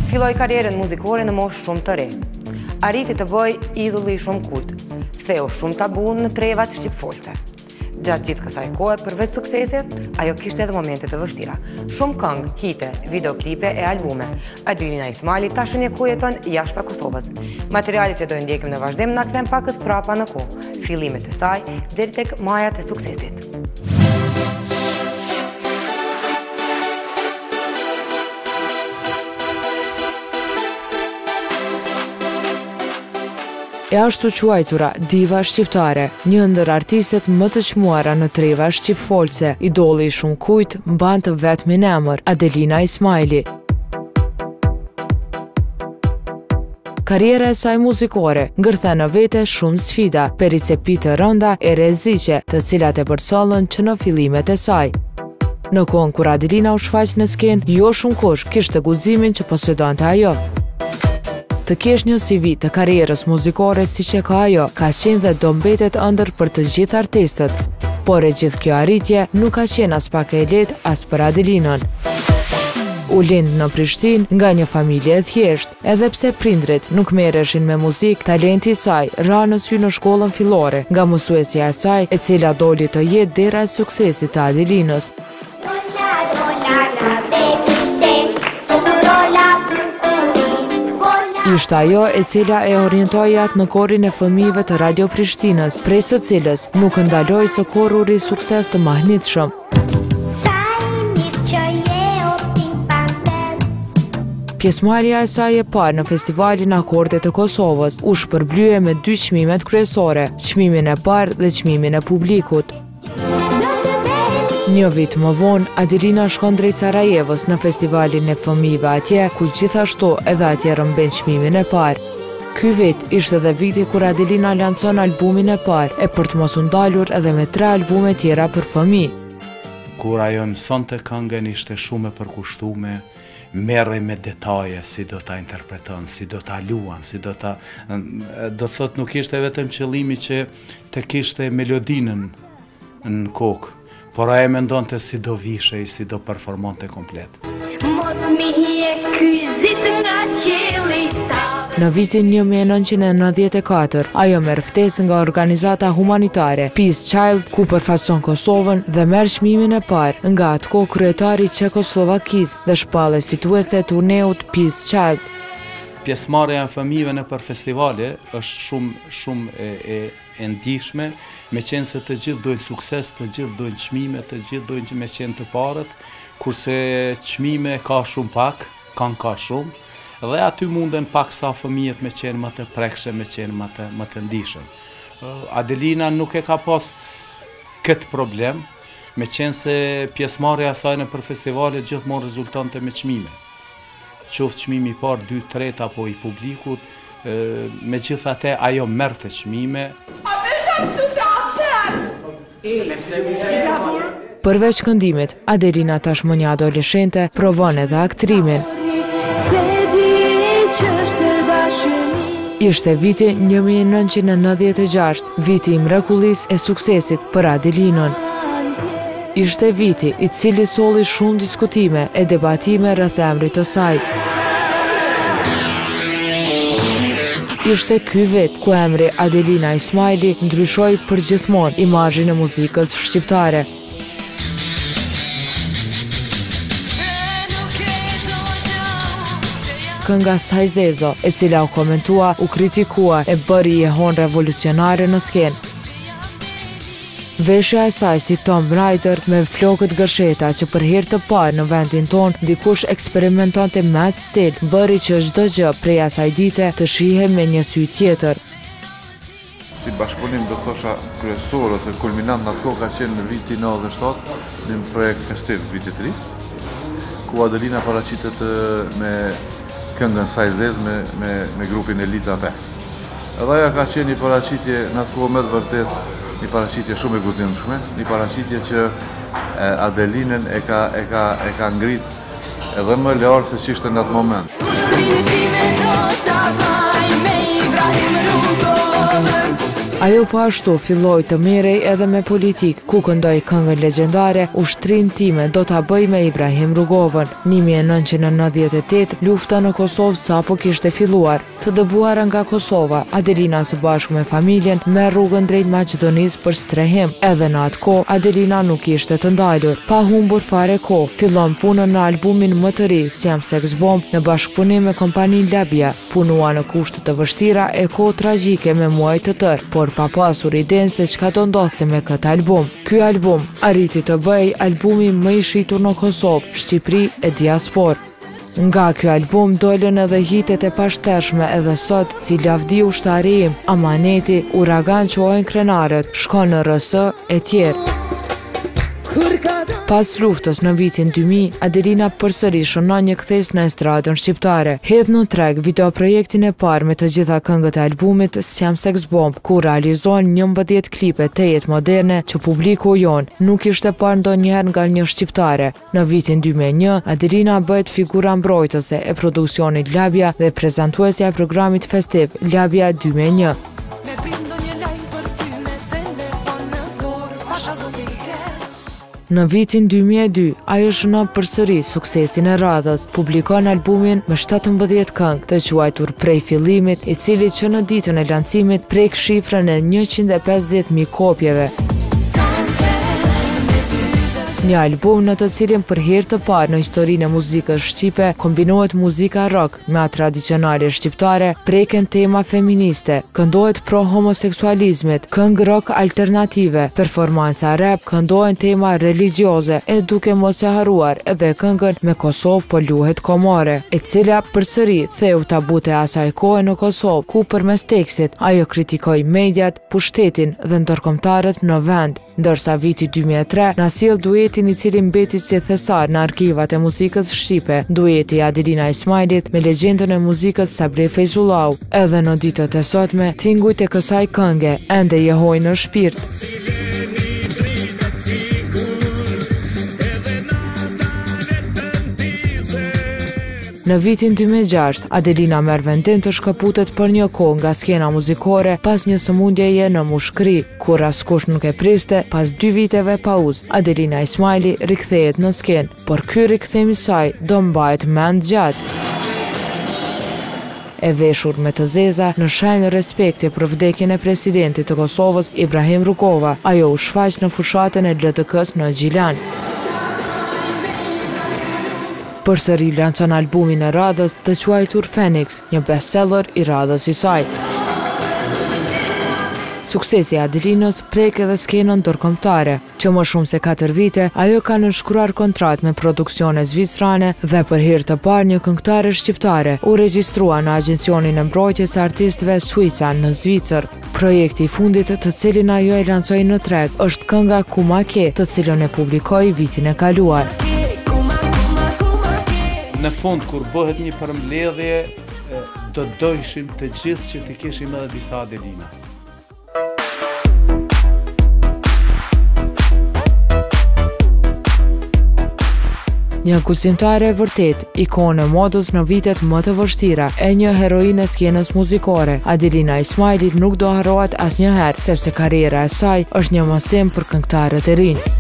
Filloi karrierën muzikore në moshë shumë të re. Arriti të bëj idulli shumë kult. Theu shumë tabu në trevat shqipfolce. Gjatë gjithë kësaj kohe, përveç suksesit, ajo kishte edhe momente të vështira. Shumë këngë, hite, videoklipe e albume. Adelina Ismaili tashmë një ku jeton jashtë Kosovës. Materialet që do ndjekim në vazhdim na kthen pakës prapa në kohë. Fillimet e saj deri tek majat e suksesit. E ashtu quajtura diva shqiptare, një ndër artistet më të çmuara në treva shqipfolce, idolli i shumë kujt mbante vetmin emër, Adelina Ismaili. Karriera e saj muzikore ngërthen në vete shumë sfida, pericepi të rënda e rreziqe, të cilat e përsollën që në fillimet e saj. Në kohën kur Adelina u shfaq në skenë, jo shumë kush kishte guximin që posëdonte ajo. Të kesh një CV të karrierës muzikore si që ka ajo, ka qenë dhe do mbetet ëndër për të gjithë artistët. Por e gjithë kjo arritje nuk ka qenë as pak e lehtë as për Adelinën. U lind në Prishtinë nga një familje e thjeshtë, edhe pse prindrit nuk merreshin me muzikë, talenti i saj ra në sy në shkollën fillore, nga mësuesja e saj, e cila doli të jetë dera e suksesit të Adelinës. Ishte ajo e cila e orientoi atë në korrin e fëmijëve të Radio Prishtinës, prej së cilës nuk ndaloi së korruri sukses të mahnitshëm. Pjesëmarrja e saj e parë në festivalin Akordet të Kosovës u shpërblye me 2 çmimet kryesore, çmimin e parë dhe çmimin e publikut. Një vit më vonë, Adelina shkon drejt Sarajevës në festivalin e fëmijëve atje, ku gjithashtu edhe atje rëmben çmimin e parë. Ky vit ishte dhe viti kur Adelina lancon albumin e parë, e për të mos u ndalur edhe me 3 albume tjera për fëmijë. Kur ajo mësonte këngën ishte shumë e përkushtuar, merrej me detaje si do ta interpreton, si do ta luan, si do ta thot nuk ishte vetëm qëllimi që të kishte melodinën në kokë, por ajo mendonte si do vishej, si do performonte komplet. Në vitin 1994, ajo merr ftesë nga organizata humanitare Peace Child, ku përfaqëson Kosovën dhe merr çmimin e parë nga atkoh kryetari i Çekoslovakisë dhe shpallet fituese e turneut Peace Child. Pjesëmarrja e fëmijëve në për festivale është shumë e ndihshme, me qenë se të gjithë dojnë sukses, të gjithë dojnë çmime, të gjithë dojnë me qenë të parët, kurse çmime ka shumë pak, ka shumë, dhe aty munden pak sa fëmijët me qenë më të prekshëm, me qenë më të ndihshëm. Adelina nuk e ka pas këtë problem, me qenë se pjesëmarrja e saj në për festivale gjithmonë rezultonte me çmime. Qoftë çmimi i parë, 2, 3 apo i publikut, megjithatë ajo merrte çmime. Përveç këndimit, Adelina tashmë një adoleshente provon edhe aktrimin. Ishte viti 1996, viti i mrekullisë e suksesit për Adelinën. Ishte viti i cili solli shumë diskutime e debatime rreth emrit të saj. Ishte ky vit ku emri Adelina Ismaili ndryshoi përgjithmonë imazhin e muzikës shqiptare. Kënga Sajzezo, e cila u komentua, u kritikua e bëri jehon revolucionare në skenë. Veshja e saj si Tomb Raider me flokët gërsheta që për herë të parë në vendin tonë dikush eksperimentonte me atë stil, bëri që çdo gjë prej asaj dite të shihej me një sy tjetër. Si bashkëpunim do thosha kryesor ose kulminant në atë kohë ka qenë në vitin 97, një projekt festiv vitit të ri, ku Adelina paraqitet me këngën Sajzez me grupin Elita 5. Edhe ajo ka qenë një paraqitje në atë kohë me të vërtet, një paraqitje shumë e guzimshme, një paraqitje që Adelinën e ka ngrit edhe më larg se ç'ishte në atë moment. Ajo po ashtu filloi të merrej edhe me politik, ku këndoi këngën legjendare Ushtrin time do ta bëj me Ibrahim Rugovën. 1998 lufta në Kosovë sapo kishte filluar. Të dëbuara nga Kosova, Adelina së bashku me familjen merr rrugën drejt Maqedonisë për strehim. Edhe në atë kohë Adelina nuk ishte të ndalur. Pa humbur fare kohë, fillon punën në albumin më të ri, Siam Sex Bomb, në bashkëpunim me kompaninë Labia. Punua në kushte të vështira e kohë tragjike me muaj të tërë, por pa pasur idenë se çka do ndodhte me këtë album. Ky album arriti të bëjë albumi më i shitur në Kosovë, Shqipëri e diasporë. Nga ky album dolën edhe hitet e pashtershme edhe sot, si Lavdi ushtari im, Amaneti, Uragan quajnë krenarët, Shkon në RS e tjerë. Pas luftës në vitin 2000, Adelina përsëri shënon një kthes në estradën shqiptare. Hedh në treg videoprojektin e parë me të gjitha këngët e albumit Siam Sex Bomb, ku realizohen 11 klipe të jetë moderne që publiku jon nuk ishte parë ndonjëherë nga një shqiptare. Në vitin 2001, Adelina bëhet figura mbrojtëse e produksionit Labia dhe prezantuesja e programit festiv Labia 2001. Në vitin 2002, ajo shënon përsëri suksesin e radhës, publikon albumin me 17 këngë të quajtur Prej fillimit, i cili që në ditën e lancimit prek shifrën e 150.000 kopjeve. Një album në të cilin për herë të parë në historinë e muzikës shqipe kombinohet muzika rock me atë tradicionale shqiptare, preken tema feministe, këndohet pro homoseksualizmit, këngë rock alternative, performanca rap, këndohen tema religjioze, e duke mos e haruar edhe këngën Me Kosovë po luhet komore, e cila përsëri theu tabut e asaj kohe në Kosovë, ku përmes tekstit ajo kritikoi mediat, pushtetin dhe ndërkombëtarët në vend, ndërsa viti 2003 na sjell duetin i cili mbeti si thesar në arkivat e muzikës shqipe, dueti Adelina Ismailit me legjendën e muzikës Sabri Fejzullau. Edhe në ditët e sotme, tingujt e kësaj kënge ende jehojnë në shpirt. Në vitin 2006, Adelina merr vendim të shkëputet për një kohë nga skena muzikore pas një sëmundjeje në mushkëri, kur askush nuk e priste. Pas 2 viteve pauzë, Adelina Ismaili rikthehet në skenë, por ky rikthem i saj do mbahet mend gjatë. E veshur me të zeza në shenjë respekti për vdekjen e presidentit të Kosovës Ibrahim Rugova, ajo u shfaq në fushatën e LTK-s në Gjilan. Përsëri lancon albumin e radhës të quajtur Phoenix, një bestseller i radhës i saj. Suksesi i Adelinës prek edhe skenën ndërkombëtare, që më shumë se 4 vite ajo ka nënshkruar kontratë me produksione zvicrane dhe për herë të parë një këngëtare shqiptare u regjistrua në agjencionin e mbrojtjes së artistëve Suica në Zvicër. Projekti i fundit të cilin ajo e lancoi në treg është kënga Ku ma ke, të cilën e publikoi vitin e kaluar. Në fund, kur bëhet një përmbledhje, do dojshim të gjithë që të kishim edhe disa Adelina. Një guximtare e vërtet, ikone modës në vitet më të vështira, e një heroine e skenës muzikore, Adelina Ismailit nuk do harrohet asnjëherë, sepse karriera e saj është një mësim për këngëtarët e rinj.